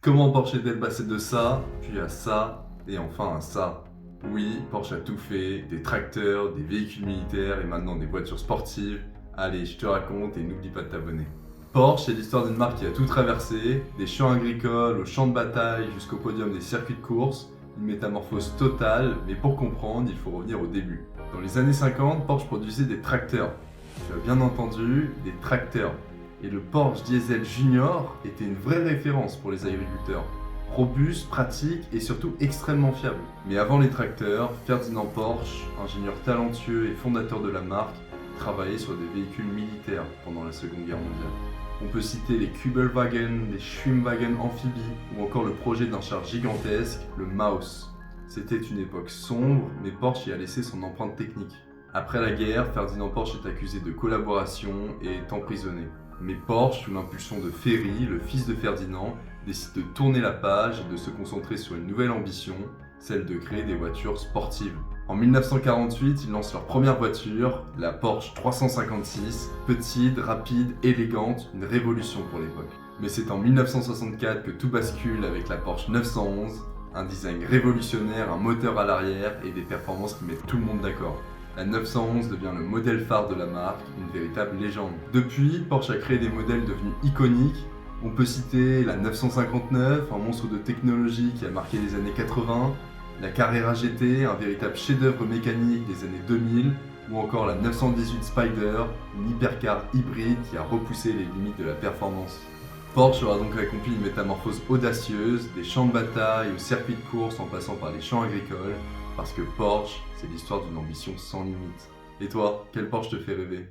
Comment Porsche est-elle passée de ça, puis à ça, et enfin à ça? Oui, Porsche a tout fait, des tracteurs, des véhicules militaires et maintenant des voitures sportives. Allez, je te raconte et n'oublie pas de t'abonner. Porsche, c'est l'histoire d'une marque qui a tout traversé, des champs agricoles aux champs de bataille jusqu'au podium des circuits de course, une métamorphose totale, mais pour comprendre, il faut revenir au début. Dans les années 50, Porsche produisait des tracteurs. Tu as bien entendu, des tracteurs. Et le Porsche Diesel Junior était une vraie référence pour les agriculteurs. Robuste, pratique et surtout extrêmement fiable. Mais avant les tracteurs, Ferdinand Porsche, ingénieur talentueux et fondateur de la marque, travaillait sur des véhicules militaires pendant la Seconde Guerre mondiale. On peut citer les Kübelwagen, les Schwimmwagen amphibies ou encore le projet d'un char gigantesque, le Maus. C'était une époque sombre, mais Porsche y a laissé son empreinte technique. Après la guerre, Ferdinand Porsche est accusé de collaboration et est emprisonné. Mais Porsche, sous l'impulsion de Ferry, le fils de Ferdinand, décide de tourner la page et de se concentrer sur une nouvelle ambition, celle de créer des voitures sportives. En 1948, ils lancent leur première voiture, la Porsche 356, petite, rapide, élégante, une révolution pour l'époque. Mais c'est en 1964 que tout bascule avec la Porsche 911, un design révolutionnaire, un moteur à l'arrière et des performances qui mettent tout le monde d'accord. La 911 devient le modèle phare de la marque, une véritable légende. Depuis, Porsche a créé des modèles devenus iconiques. On peut citer la 959, un monstre de technologie qui a marqué les années 80, la Carrera GT, un véritable chef-d'œuvre mécanique des années 2000, ou encore la 918 Spider, une hypercar hybride qui a repoussé les limites de la performance. Porsche aura donc accompli une métamorphose audacieuse, des champs de bataille aux circuits de course en passant par les champs agricoles, parce que Porsche, c'est l'histoire d'une ambition sans limite. Et toi, quel Porsche te fait rêver?